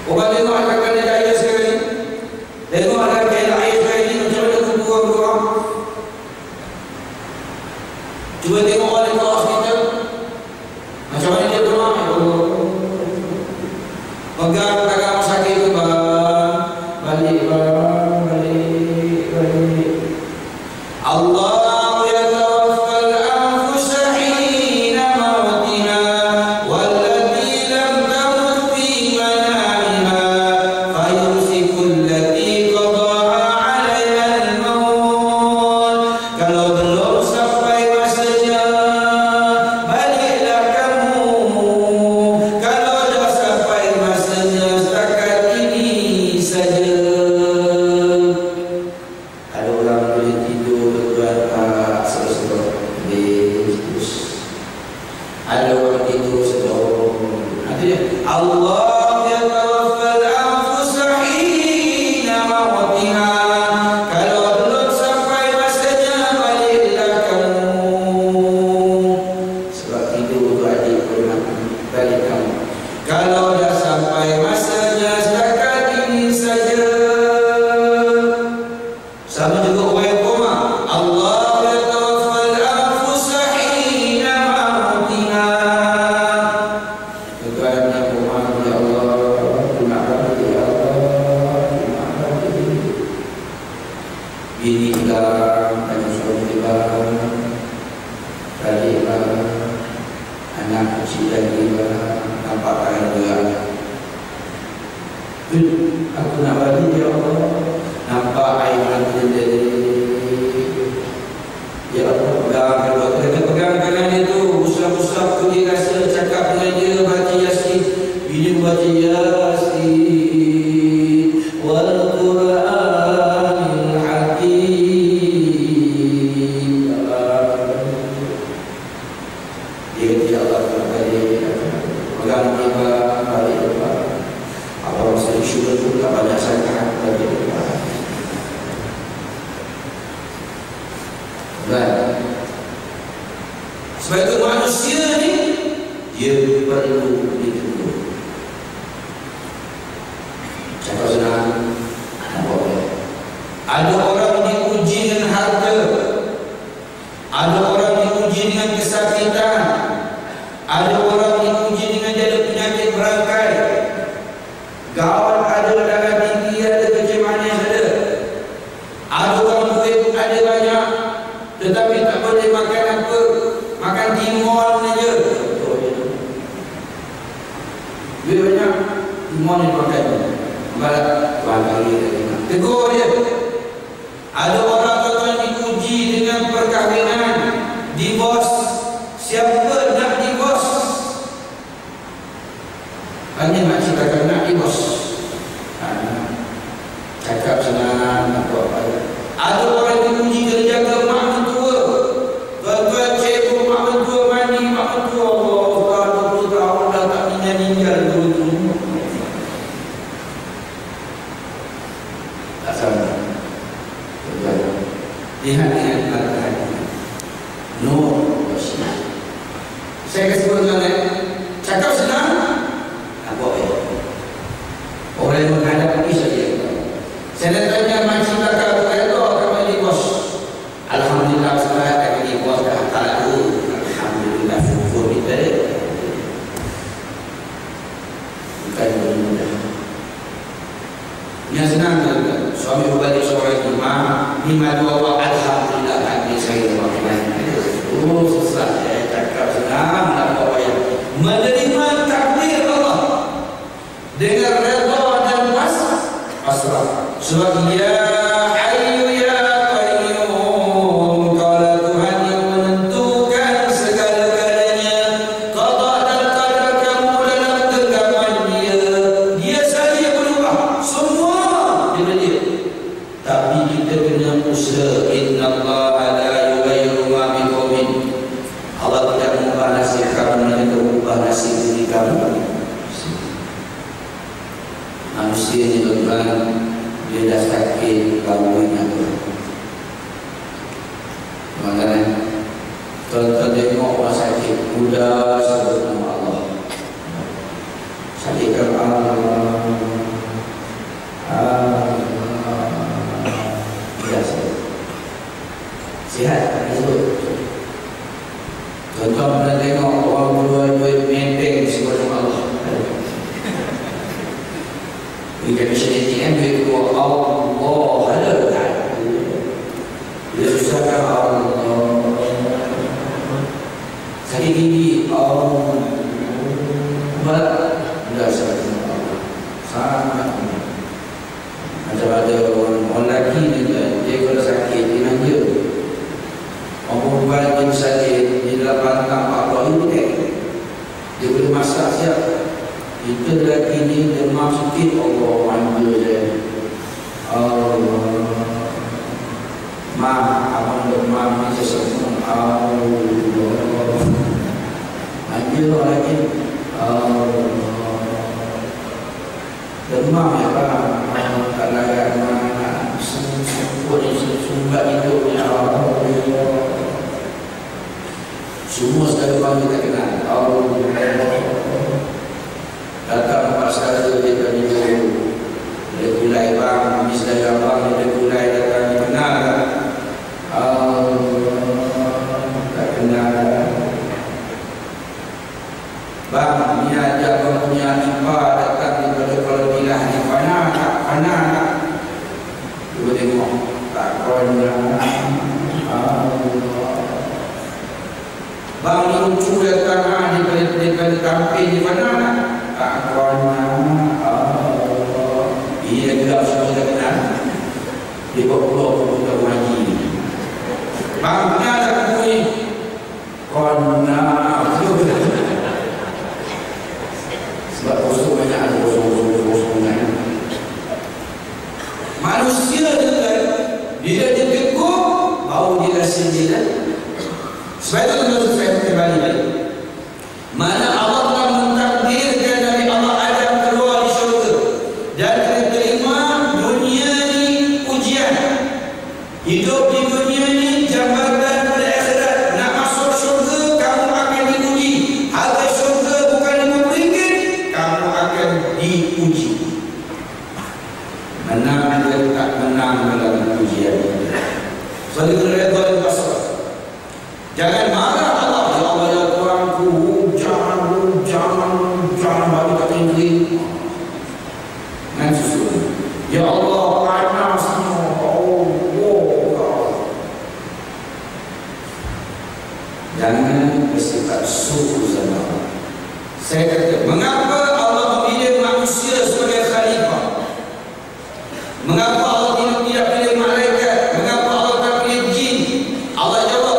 Orang tengok akan ada air sekali. Tengok ada air sekali macam mana kumpul berdoa. Cuba tengok orang ke hospital. Macam mana dia berdoa? Ya Allah. Pegang tangan sakit tu bang. Balik bang. Balik. Allah aku nak balik ya Allah. Nampak air mata jadi. Ya Allah, pegang tangan dia tu, usap-usap tu dia rasa, cakap dengan dia, baca Yasin. Bila baca Yasin wal Quranil Hakim. Dia kata ya Allah, pegang dia balik depan. Apa saya syukur tu tak banyak sangat bagi depan. Baik. Sebab itu manusia ni dia perlu ditunggu. Cakap senang, ada orang diuji dengan harta, ada orang diuji dengan kesakitan, ada orang diuji dengan jatuh penyakit berangkai. Gawat ada, darah tinggi ada, kecil manis ada. Ada orang duit ada banyak, tetapi tak boleh makan apa, makan timun saja. Duit banyak, timun dia makan. Barat tuan kali tegur dia. Ada orang tuan diuji dengan perkahwinan, divorce. Siapa nak divorce? Hanya nak ceritakan nak divorce. Cakap senang, tak buat apa. Ada orang diuji kena jaga mak mentua. Tuan-tuan cikgu mak mentua mandi, mak mentua Allah 20 tahun dah tak meninggal dulu. Tak sama. Lihat hati-hati. Nur bersinar. Saya kasih tuan-tuan, cakap senang, tak buat apa. Orang yang menghadap ini saja. Saya nak tanya macam kakak saya tu akan di bos. Alhamdulillah sekarang akan di bos dah tahu. Alhamdulillah syukur kita. Bukan mudah. Yang senang kan, suami berbalik seorang imam dua alhamdulillah kami saya bermain. Oh susah saya cakap senang nak bawa yang menerima takdir Allah dengan redha dan pasrah. Sebab ya Hayyu ya Qayyum, Kaulah Tuhan yang menentukan segala-galanya. Qada dan qadar kamu dalam genggaman dia. Dia saja berubah semua dengan dia. Tapi kita kena usaha. Innallaha la yughayyiru ma biqaumin. Allah tidak mengubah nasib kamu, melainkan mengubah nasib diri kamu. Manusia ni tuan-tuan, dia dah sakit kamu ingat tu. Maknanya tuan-tuan tengok orang sakit, mudah sebut nama Allah. Sakitkan Allah. Dia bisa ATM dia keluar Allah ada tak? Dia susahkan Allah. Sakit gigi Allah. Dah sangat. Macam ada orang lelaki dia kalau sakit dia manja. Orang perempuan dia sakit dia dalam pantang Allah itu dia boleh masak siap. Kita lelaki ni demam sikit Allah manja je. Allah abang demam macam semua Allah manja lagi. Demam ya Pak, kalau sumbat hidupnya Allah. Semua sekali bang kita kenal Allah. Datang pas sekali dia tadi tu dia gulai bang, habis dari abang dia gulai datang kenal tak kenal bang, ni ada abang punya ipar datang daripada kalau bilah ni panah tak cuba tengok tak pernah bang ni lucu datang daripada kampung di mana tak pernah ia gelap semua dah kenal dia berpulau kita mengaji bang kenal tak kamu ni pernah sebab kosong banyak ada kosong kan manusia dia tegur baru dia rasa dia dah sebab itu saya kembali balik mana Allah telah mentakdirkan dari Allah Adam keluar di syurga dan diterima dunia ni ujian hidup di dunia ni jambatan pada akhirat nak masuk syurga kamu akan diuji harga syurga bukan RM50 kamu akan diuji menang dan tak menang dalam ujian soalnya kerana Tuhan pasal jangan marah Allah ya Allah ya Tuhanku jangan bagi tak tinggi dengan susu ya Allah panasnya jangan bersifat suku sama Allah. Saya kata mengapa Allah memilih manusia sebagai khalifah, mengapa Allah tidak pilih malaikat, mengapa Allah tak pilih jin? Allah jawab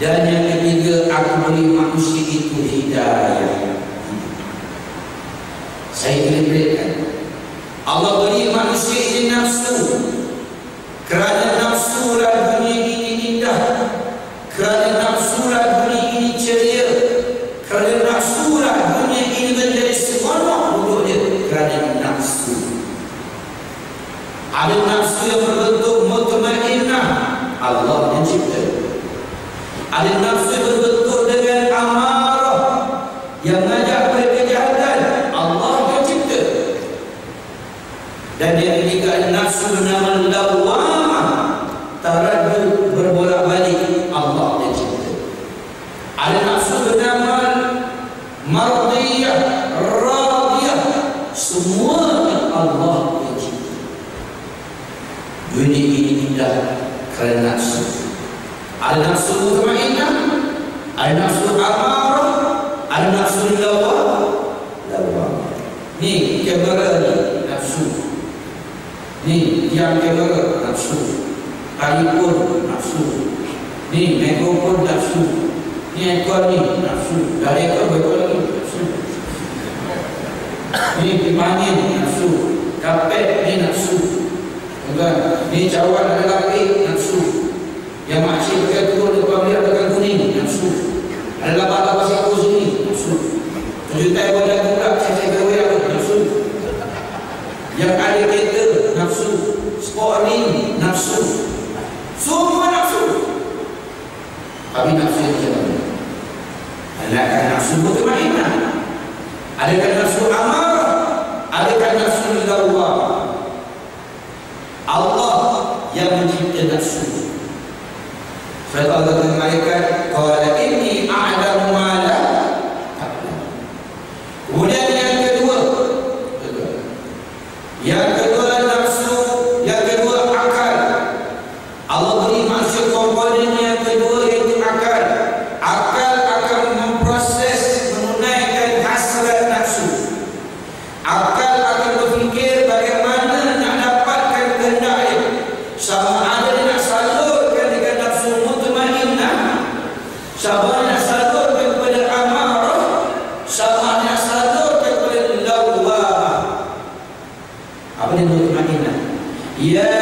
dan yang ketiga aku beri manusia itu hidayah. Saya berikan Allah beri manusia ini nafsu kerana nafsulah dunia ini indah, kerana nafsulah dunia ini ceria, kerana nafsulah dunia ini menjadi seronok untuk dia, kerana nafsu. Ada nafsu yang berbentuk mutmainnah, Allah yang cipta. Ada nafsu yang berbentuk dengan amarah yang mengajak kepada kejahatan, Allah yang cipta. Dan yang ketiga ada nafsu bernama lawamah, taradud berbolak-balik, Allah yang cipta. Ada nafsu bernama mardiyah, radiyah, semua Allah yang cipta. Dunia ini indah kerana nafsu. Ada nafsu mutmainnah, ada nafsu amarah, ada nafsu lawamah. Ni kamera ni nafsu. Ni yang kamera nafsu. Telefon nafsu. Ni mikrofon nafsu. Ni ekor ni nafsu. Dari ekor betul lagi nafsu. Ni pemangin nafsu. Kapet ni nafsu. Bukan. Ni cawan ada lapik nafsu. Yang maksud pakai turun depan dia dengan kuning nafsu. Ada laba-laba siku sini nafsu. 7 tahun nafsu mutmainnah, adakah nafsu amarah, adakah nafsu lawwamah. Allah yang mencipta nafsu. Sebab Allah dengan malaikat, qala inni a'lamu ma la ta'lamun. Kemudian yang kedua nafsu, yang kedua akal. Allah beri manusia komponen yang kedua, iaitu akal. Akal akan memproses, menunaikan hasrat nafsu. Akal akan berfikir bagaimana nak dapatkan kehendak dia. Sama ada dia nak salurkan dengan nafsu mutmainnah, sama nak salurkan kepada amarah, sama nak salurkan kepada lawwamah. Apa dia mutmainnah? Ya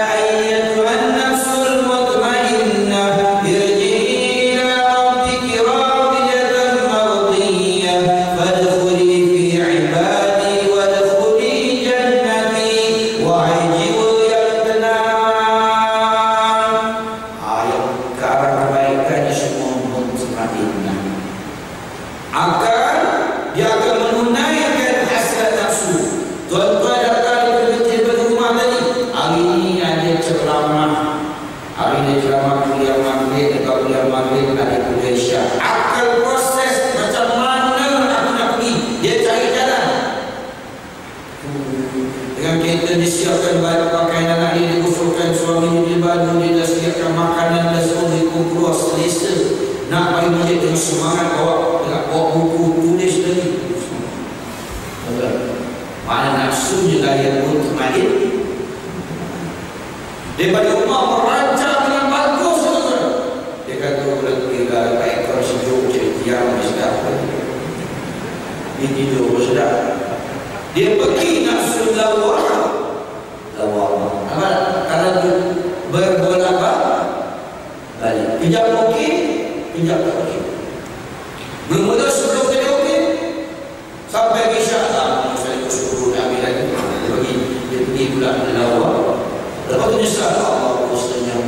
ayyatuhan nafsul mutmainnah irji'i ila rabbiki radiyatan mardiyah fadkhuli fi ibadi wadkhuli jannati wa'ji tenang. Ayat ke arah kebaikan semua mutmainnah. Akan dia akan menunaikan hasrat nafsu. Tuan-tuan datang di rumah tadi, hari ini ada ceramah, hari ini ceramah kuliah maghrib, atau kuliah maghrib ada kuliah isya. Akal proses macam mana aku nak pergi, dia cari jalan. Dengan kereta disiapkan pakaian anak dia, digosokkan suami dia baju, dia dah siapkan makanan, dah semua dikumpul selesa. Nak bagi masjid dengan semangat, bawa buku, tulis lagi. Mana nafsunya lah yang mutmain. Daripada rumah merancang dengan bagus, dia kata boleh pergi ke ekor sejuk, jadi tiang sedap. Dia tidur sedap. Dia pergi nafsu lawwamah. Apa? Kalau berbola balik, kejap okey, kejap tak okey. Bermula sebelum kejap okey, sampai isyak lah, saya suruh dia ambil lagi. Dia pergi pula ke lawwamah. Lepas tu nyesal, Allah bosannya.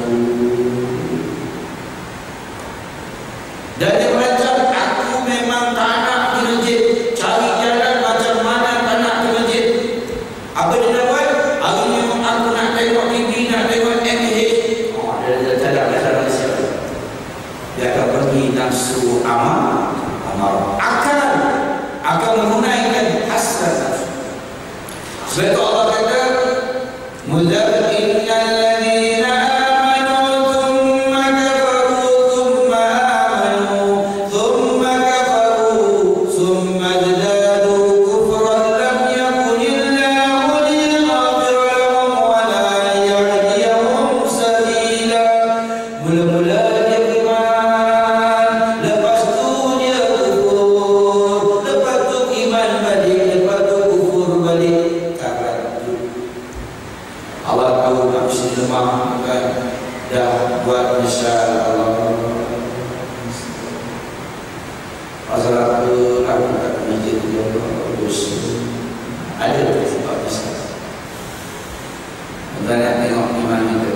Dan dia merancang, aku memang tak nak ke masjid, cari jalan macam mana tak nak ke masjid. Apa dia nak buat? Hari ni aku nak tengok TV, nak tengok MH. Dia cadang siapa. Dia akan pergi nafsu amal. Akan menunaikan hasrat nafsu. Sebab itu Allah kata, mudzakkirin alladzina amanu thumma kafaru thumma amanu thumma kafaru thumma zadu kufran lam yakunillahu liyaghfira lahum wa la yahdiyahum sabila. Mula-mula dia beriman, lepas tu dia kufur, lepas tu iman balik, lepas tu kufur balik. Allah tahu manusia lemah, kan? Dah buat misal Allah. Pasal aku tak masjid dia bagus. Ada sebab misal. Kita nak tengok iman kita.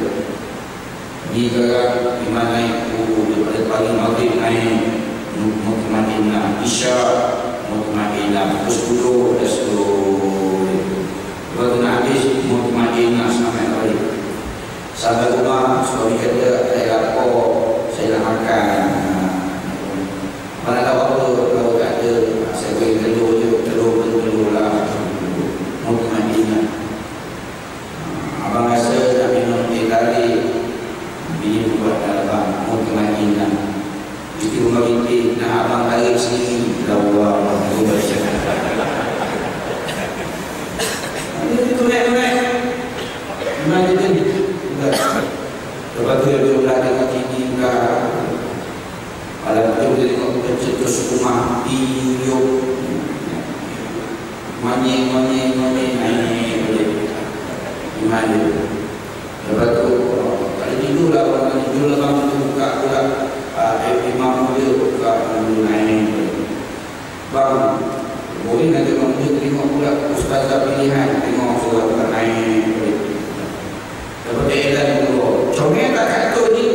Ni sekarang iman naik daripada pagi maghrib naik mutmainnah, isya mutmainnah, pukul 10 dah 10. Lepas tu nak habis mutmainnah sampai balik. Sampai rumah suami kata, saya lapar, saya nak makan. Mana tahu apa, kalau tak ada, saya bagi telur je, telur lah. Mutmainnah. Abang rasa nak minum teh tarik, bini buat dalam mutmainnah. Isteri rumah binti nak abang tarik sini, lawwamah. Itu naik-naik memang dia tadi. Lepas tu dia berulang dengan TV ke alam tu, dia tengok kecil terus rumah tiup manying boleh iman dia. Lepas tu tak ada tidur lah, orang tidur lah, bangun tu buka pula imam dia buka naik bangun. Boleh nak tengok pula ustazah pilihan, tengok surat naik. Lepas dia elan dulu, comel tak kat tu ni?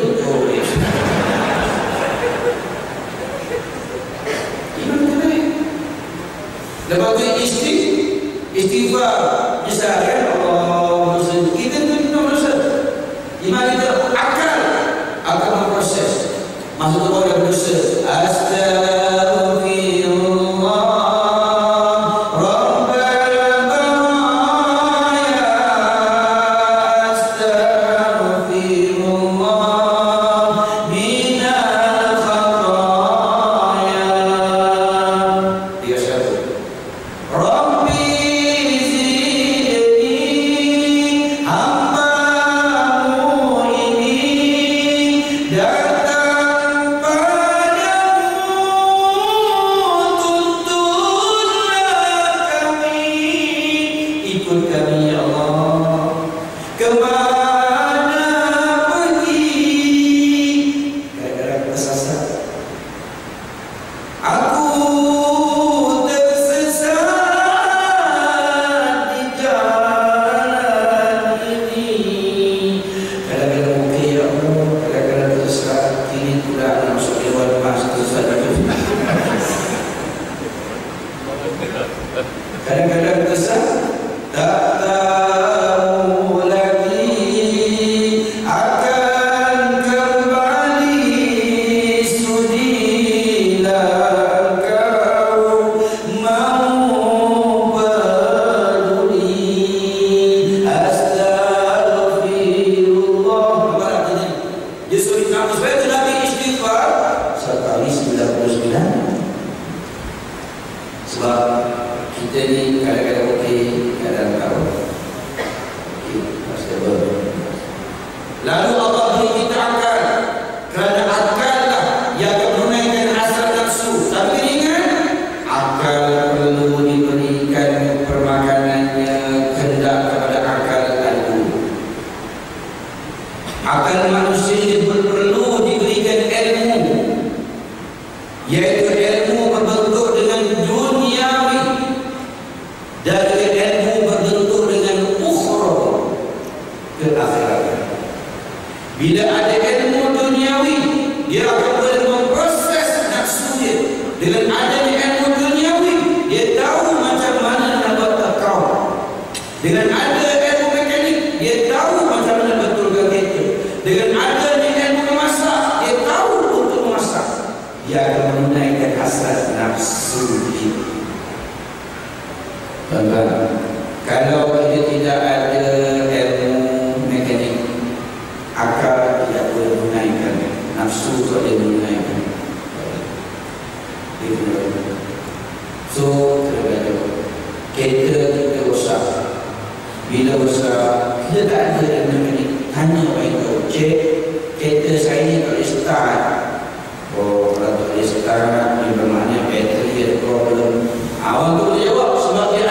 Lepas tu istighfar. Misalkan Allah kita tu dosa. Iman kita akal memproses. Maksud Allah yang dosa. Kadang-kadang kesal tak tahu lagi akan kembali sudilah kau mau peduli. Astagfirullah. Yesus nama supaya itu Nabi istighfar sekali 99. Sebab kita ni kadang-kadang okey, kadang tahu. Lalu Allah beri kita akal. Kerana akal lah yang akan menunaikan hasrat nafsu. Tapi ingat, akal perlu diberikan permakanannya kehendak kepada akal lalu. Akal manusia perlu diberikan ilmu, iaitu ilmu berbentuk dengan duniawi dan ilmu berbentuk dengan ukhra ke akhirat. Bila ada ilmu duniawi, dia akan boleh memproses nafsu dia. Dengan adanya ilmu duniawi, dia tahu macam mana nak buat account. Dengan ada ilmu mekanik, dia tahu macam mana betulkan kereta. Dengan adanya ilmu memasak, dia tahu untuk memasak. Dia akan menunaikan hasrat nafsu dia. Kalau dia tidak ada ilmu mekanik, akal tidak boleh menunaikan, nafsu tak boleh menunaikan. So, kereta kita rosak. Bila rosak, kita tak ada ilmu mekanik. Tanya orang itu, cek kereta saya ni tak boleh start. Oh, kalau tak boleh start, dia bermakna bateri ada problem. Awak tu boleh jawab sebab dia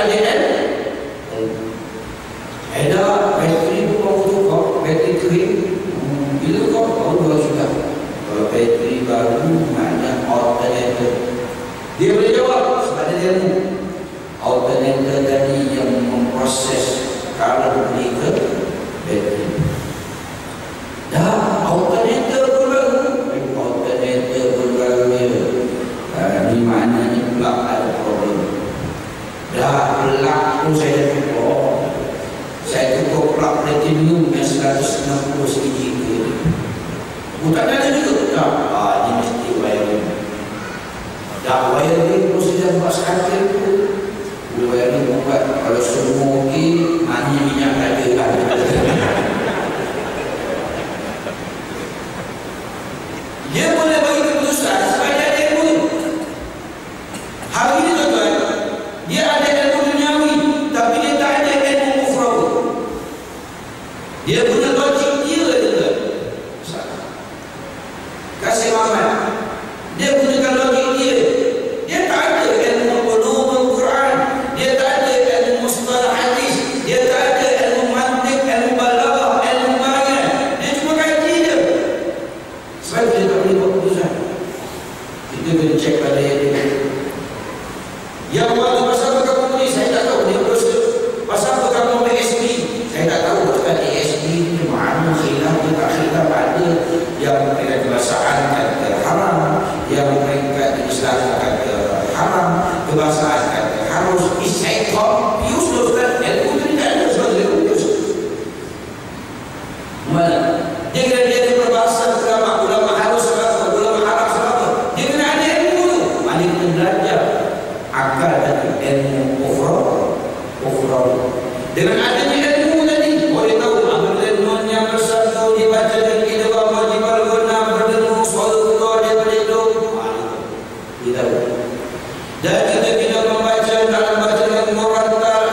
ada bateri pun baru tukar, bateri kering. Bila kau baru sudah. Kalau bateri baru maknanya alternator. Dia boleh jawab sebab dia ilmu. Alternator tadi yang memproses kalau beri ke bateri. Dah alternator pun baru. Alternator pun baru dia. Ini maknanya plug ada problem. Dah plug pun saya tukar. Saya tukar plug platinum yang 160 cm. Bukan ada juga. Ini mesti wiring. Dah wiring pun sudah buat sekali tu. Wiring buat kalau semua okey, maknanya minyak tak ada. Dia boleh bagi keputusan sebab dia ada ilmu. Hari ini tuan-tuan, dia ada ilmu duniawi, tapi dia tak ada ilmu ukhrawi. Dia punya logik dia juga. Kasih Muhammad, dia gunakan logik dia. Dia tak ada ilmu ulumul Quran, dia tak ada ilmu mustalah hadis, dia tak ada ilmu mantik, ilmu balaghah, ilmu bayan. Dia cuma kaji dia. Sebab dia tak boleh buat keputusan. Kita kena cek pada dia. Yang waktu pasal apa kamu beli, saya tak tahu. Dia berdosa. Pasal apa kamu ambil ASB, saya tak tahu. Bukan ASB ni mana khilaf, dia tak khilaf. Ada yang mereka kebahasaan kata haram, yang mereka Islam kata haram, kebahasaan kata harus. harus isyaitan pius Ustaz, ilmu itu tidak ada sebab ilmu pius. Mana? Dia kena dia berbahasa ulama harus apa, ulama Arab apa. Dia kena ada ilmu tu. Mana kena belajar akal dan ilmu ukhra. Dengan adanya ilmu tadi, boleh tahu apabila yang bersatu dibaca dan kita wajib berguna berdengung soal daripada itu. Kita tahu. Dan kita tidak membaca dalam bacaan murattal,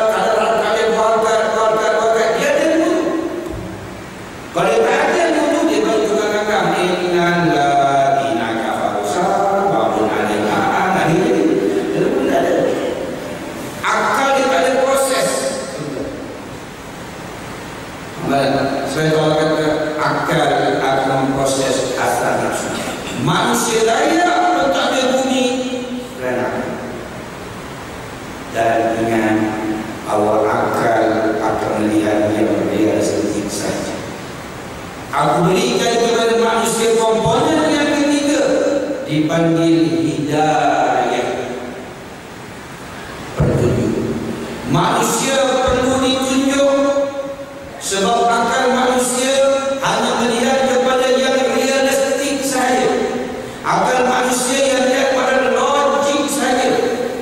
kalian bakat, dia ada ilmu. Kalau tak ada ilmu tu, dia baru tukang-tukang innan la inaka farusa wa'un alaiha akhir. Dia pun tak ada. Akal dia tak ada proses. Saya tahu kata akal akan memproses hasrat nafsu. Manusia layak pun tak ada bunyi kerana dan dengan awal akal akan melihat yang berbeda sedikit saja. Aku berikan kepada manusia komponen yang ketiga dipanggil hidayah, petunjuk. Manusia perlu ditunjuk sebab akal manusia hanya melihat kepada yang realistik saja. Akal manusia yang lihat pada logik saja.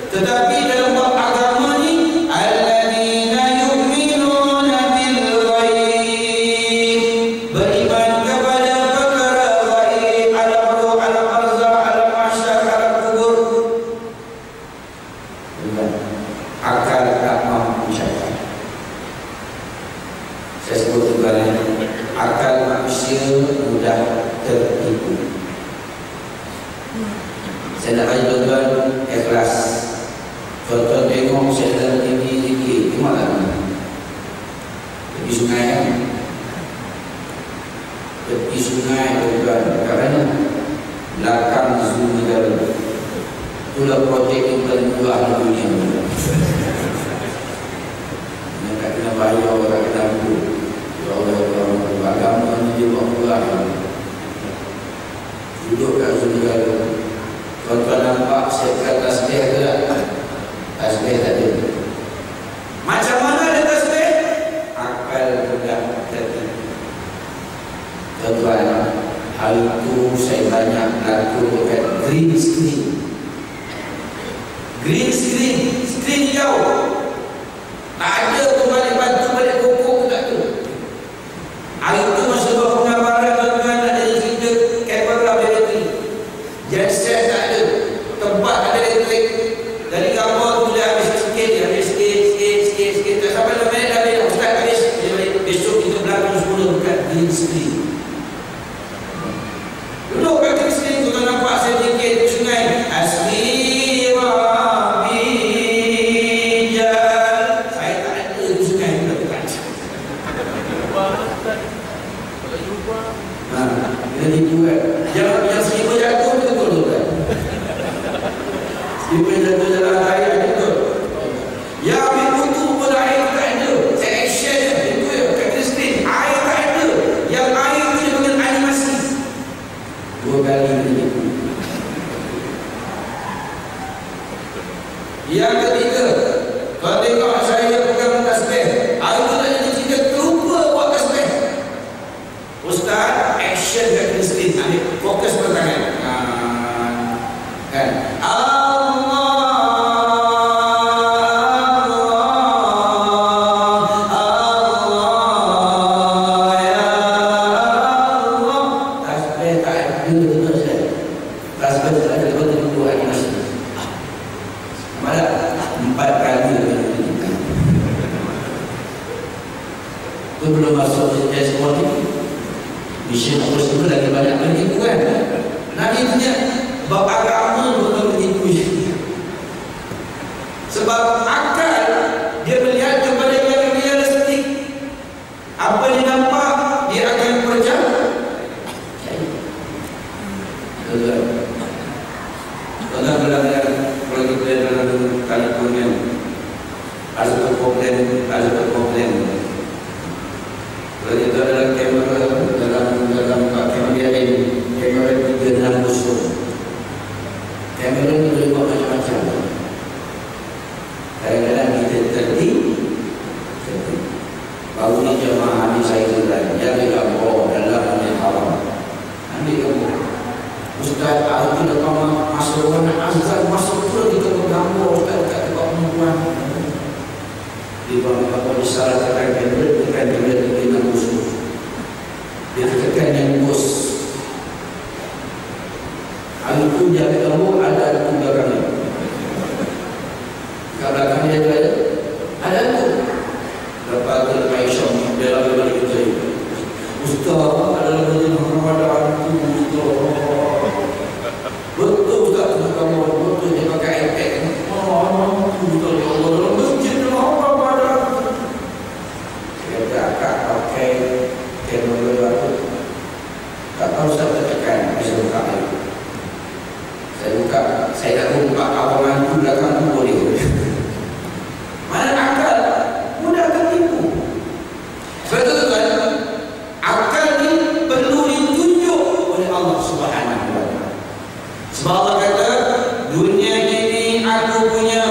Tetapi dalam bab agama ni, alladzina yu'minuna bil ghaib, beriman kepada perkara ghaib, alam roh, alam barzakh, alam mahsyar, alam kubur. Akal tak mampu cakap. Saya sebut juga akal manusia mudah tertipu. Saya nak bagi tuan-tuan ikhlas. Tuan-tuan tengok saya dalam TV sikit, tengok tak? Tepi sungai kan? Tepi sungai tuan-tuan, kat mana? Belakang zoo negara. Itulah projek yang paling murah di dunia. Yang tak kena bayar, tak kena buku. Ya Allah, agama ni dia buat murah. Duduk kat zoo negara. Tuan-tuan nampak saya kat tasbih ke tak? Tasbih tak ada. Macam mana ada tasbih? Akal mudah tertipu. Tuan-tuan, hal itu saya banyak laku dekat green screen. Green screen, screen jauh. Tak ada tu balik batu, balik pokok kat tu. Hari itu masa buat pengabaran tuan-tuan ada cerita kamera bateri. Genset tak ada, tempat ada elektrik. Dari gambar tu dia habis sikit. Tak sampai 5 minit dah habis. Ustaz habis. Besok kita berlaku semula dekat green screen. Duduk kat green screen tu, tuan nampak saya sikit sungai. Asli wa bijal. Saya tak ada di sungai tu dekat. Kita tipu kan. Yang seribu jatuh betul kan. Seribu jatuh dalam air betul. Yang ambil kutu pun air tak ada. Saya action je. Itu je. Kat green screen. Air tak ada. Yang air tu dia panggil animasi. 2 kali dia tipu. Yang ketiga, tuan tengok saya pegang tasbih. Air tu tak jadi cerita terlupa buat tasbih. Ustaz, action kat green screen. Ambil fokus pada tangan. Kan? Itu belum masuk testimoni. Mission apa semua lagi banyak bertipu kan. Nabi punya bab agama bukan bertipu je. Sebab akal dia melihat kepada yang realistik. Apa dia nampak dia akan percaya. Kalau kalau kita dalam California ada satu problem. Kalau kita dalam kamera dalam kamera ini kamera 360. Kamera ni boleh buat macam-macam. Di bawah kapal disyaratkan tekan dia musuh. Dia tekan yang bos. Aku jaga kamu ada di belakangnya. Kat belakangnya ada tu. Lepas tu Aisyah dia lagi balik ke saya. Ustaz, ada lagi Ramadan tu Ustaz. Betul Ustaz kamu betul dia pakai iPad. Betul ya Allah dalam masjid Ramadan. Saya tak pakai teknologi aku. Tak tahu Ustaz tekan bisa buka lagi. Saya dah buka kawangan tu belakang tu boleh. Mana akal? Mudah tertipu. Betul kan? Akal ni perlu ditunjuk oleh Allah Subhanahu Wa Taala. Sebab Allah kata, dunia ini aku punya.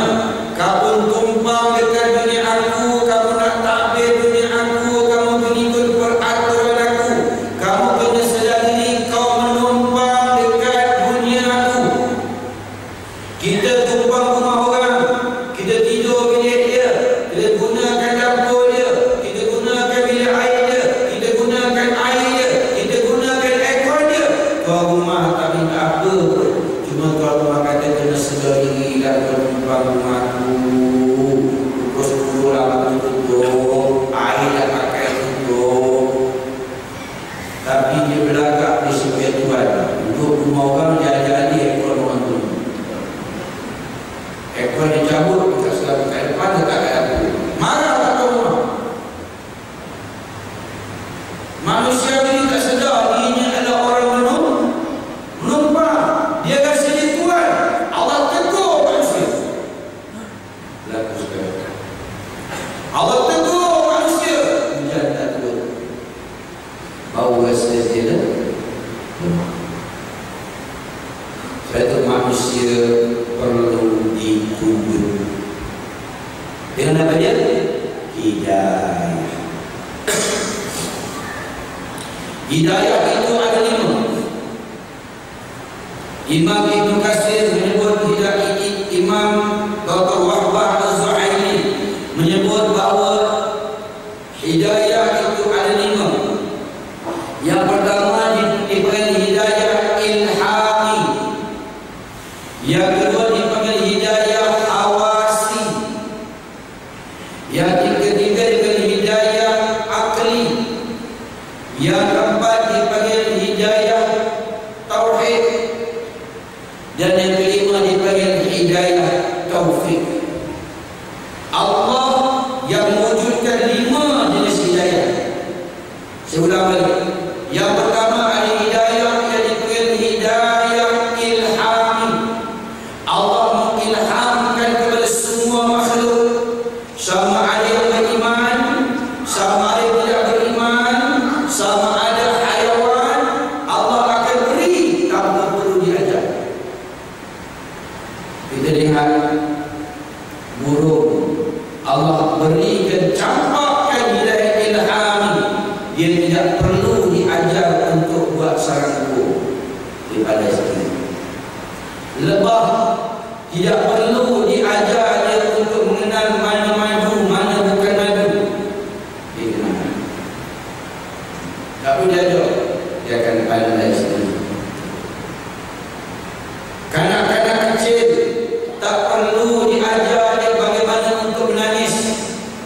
Kamu tumpang dekat dunia aku, kamu nak takbir dunia aku, kamu mengikut peraturan aku. Kamu kena sedar diri kau menumpang dekat dunia aku. Kita tumpang rumah orang, kita tidur bilik dia, kita gunakan dapur dia, kita gunakan bilik air dia, kita gunakan air dia, kita gunakan aircon dia. Kau rumah tak minta apa pun. Cuma kau rumah kata kena sedar diri dan kau tumpang rumah aku. Pukul 10 lah aku tutup, air dah pakai tutup. Tapi dia belagak di sebelah Tuhan. Untuk rumah orang jadi aircon orang tu. Ekor dicabut, kita selalu kat depan, dekat kat dapur. Marah tak tahu rumah. Manusia ini tak sedar dirinya adalah orang menumpang. Dia rasa dia Tuhan. Allah tegur manusia. Berlaku sekarang. Allah tegur manusia. Hujan tak turun. Bau rasa dia lemah. Sebab itu manusia perlu ditunjuk dengan apa dia? Hidayah. Hidayah itu ada 5. Imam Ibn Katsir menyebut hidayah. Imam Dr. Wahbah Az-Zuhaili menyebut bahawa hidayah itu ada 5. Yang pertama dipanggil hidayah ilhami. Yang kedua dipanggil hidayah awasi. Yang ketiga dipanggil hidayah akli. Yang keempat dipanggil hidayah tauhid. Dan yang kelima dipanggil hidayah taufik. Allah yang mewujudkan 5 jenis hidayah. Saya ulang balik. Yang pertama ada hidayah yang dipanggil hidayah ilhami. Allah mengilhamkan kepada semua makhluk, sama ada yang beriman, sama ada yang tidak beriman, sama ada haiwan, Allah akan beri tanpa perlu diajar. Kita lihat burung, Allah berikan, campakkan hidayah ilhami. Dia tidak perlu diajar untuk buat sarang burung daripada sini. Lebah tidak perlu diajar dia untuk mengenal mana madu, mana bukan madu. Dia kenal. Tak perlu diajar, dia akan pandai sendiri. Kanak-kanak kecil tak perlu diajar dia bagaimana untuk menangis.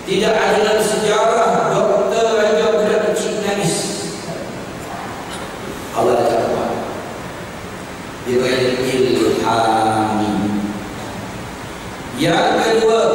Tidak ada dalam sejarah doktor ajar budak kecil menangis. Allah dah cakap. Dia bagi ilhami. Yang kedua